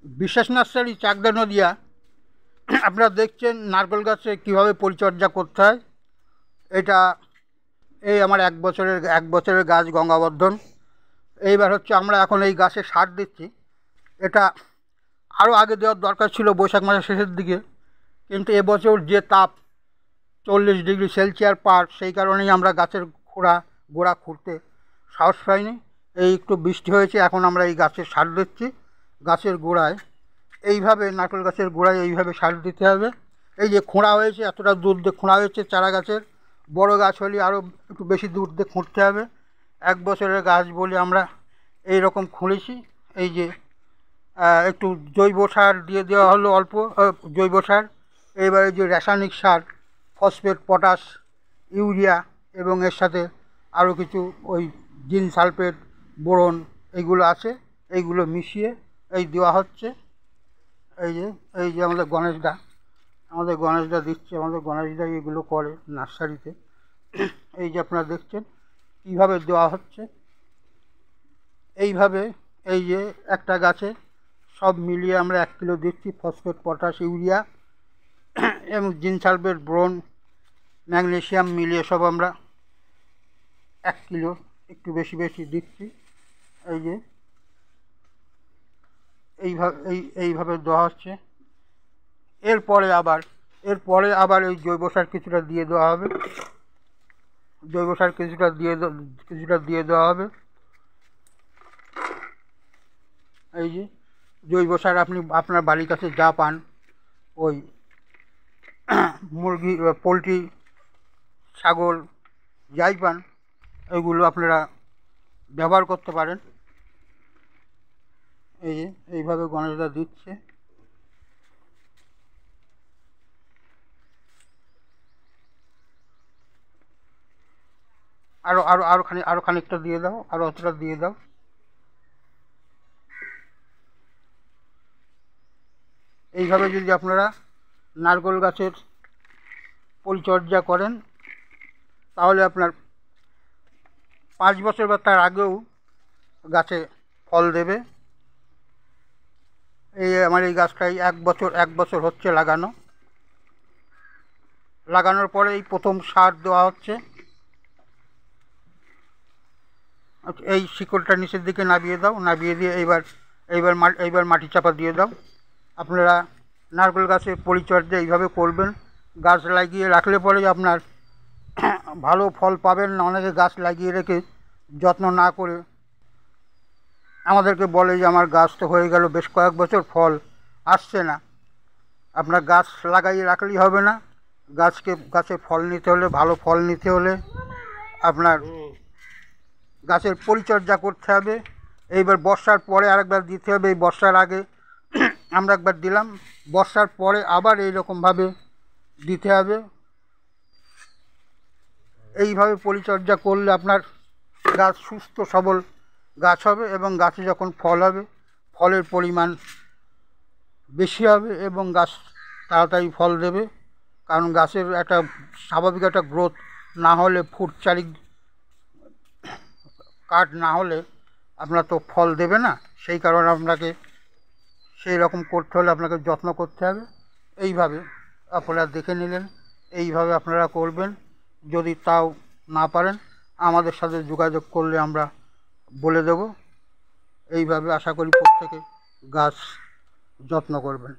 বিশ্বাস নার্সারি, চাকদা, নদিয়া। আপনারা দেখছেন নারকেল গাছে কীভাবে পরিচর্যা করতে হয়। এটা এই আমার এক বছরের গাছ গঙ্গাবর্ধন। এইবার হচ্ছে আমরা এখন এই গাছে সার দিচ্ছি। এটা আরও আগে দেওয়ার দরকার ছিল বৈশাখ মাসের শেষের দিকে, কিন্তু এবছর যে তাপ 40°C পার, সেই কারণেই আমরা গাছের গোড়া খুঁড়তে সাহস পাইনি। এই একটু বৃষ্টি হয়েছে, এখন আমরা এই গাছে সার দিচ্ছি। গাছের গোড়ায় এইভাবে, নারকেল গাছের গোড়ায় এইভাবে সার দিতে হবে। এই যে খোঁড়া হয়েছে, এতটা দূর দিয়ে খোঁড়া হয়েছে চারা গাছের। বড় গাছ হলে আরও একটু বেশি দূর দিয়ে খুঁড়তে হবে। এক বছরের গাছ বলে আমরা এই রকম খুঁড়েছি। এই যে একটু জৈব সার দিয়ে দেওয়া হলো, অল্প জৈব সার। এবারে যে রাসায়নিক সার, ফসফেট, পটাশ, ইউরিয়া এবং এর সাথে আরও কিছু ওই জিঙ্ক সালফেট, বোরন এইগুলো আছে, এইগুলো মিশিয়ে এই দেওয়া হচ্ছে। এই যে আমাদের গণেশদা দিচ্ছে। আমাদের গণেশদা এগুলো করে নার্সারিতে। এই যে আপনারা দেখছেন কীভাবে দেওয়া হচ্ছে। এইভাবে এই যে একটা গাছে সব মিলিয়ে আমরা 1 কিলো দিচ্ছি, ফসফেট, পটাশ, ইউরিয়া এবং জিঙ্ক সালফেট, বোরন, ম্যাগনেসিয়াম মিলিয়ে সব আমরা 1 কিলো একটু বেশি দিচ্ছি। এই যে এইভাবে দেওয়া হচ্ছে। এরপরে আবার এই জৈব সার কিছুটা দিয়ে দেওয়া হবে। এই যে জৈব সার আপনি আপনার বাড়ির কাছে যা পান, ওই মুরগি, পোলট্রি, ছাগল যাই পান, ওইগুলো আপনারা ব্যবহার করতে পারেন। এই যে এইভাবে গণেশদা দিচ্ছে। আরো খানিকটা দিয়ে দাও, আরো অতটা দিয়ে দাও। এইভাবে যদি আপনারা নারকেল গাছের পরিচর্যা করেন, তাহলে আপনার 5 বছর বা তার আগেও গাছে ফল দেবে। এই আমার এই গাছটাই 1 বছর হচ্ছে লাগানোর পরে এই প্রথম সার দেওয়া হচ্ছে। এই শিকড়টা নিচের দিকে নামিয়ে দাও, নামিয়ে দিয়ে এইবার মাটি চাপা দিয়ে দাও। আপনারা নারকেল গাছের পরিচর্যা এইভাবে করবেন। গাছ লাগিয়ে রাখলে পরে আপনার ভালো ফল পাবেন না। অনেকে গাছ লাগিয়ে রেখে যত্ন না করে আমাদেরকে বলে যে আমার গাছ তো হয়ে গেল, বেশ কয়েক বছর ফল আসছে না। আপনার গাছ লাগাইয়ে রাখলেই হবে না। গাছে ফল নিতে হলে, ভালো ফল নিতে হলে আপনার গাছের পরিচর্যা করতে হবে। এইবার বর্ষার পরে আরেকবার দিতে হবে। এই বর্ষার আগে আমরা একবার দিলাম, বর্ষার পরে আবার এইরকমভাবে দিতে হবে। এইভাবে পরিচর্যা করলে আপনার গাছ সুস্থ সবল গাছ হবে, এবং গাছে যখন ফল হবে, ফলের পরিমাণ বেশি হবে এবং গাছ তাড়াতাড়ি ফল দেবে। কারণ গাছের একটা স্বাভাবিক একটা গ্রোথ না হলে, ফুটচারি কাঠ না হলে আপনার তো ফল দেবে না। সেই কারণে আপনাকে সেই রকম করতে হলে আপনাকে যত্ন করতে হবে। এইভাবে আপনারা দেখে নিলেন, এইভাবে আপনারা করবেন। যদি তাও না পারেন, আমাদের সাথে যোগাযোগ করলে আমরা বলে দেব। এইভাবে আশা করি প্রত্যেকে গাছ যত্ন করবেন।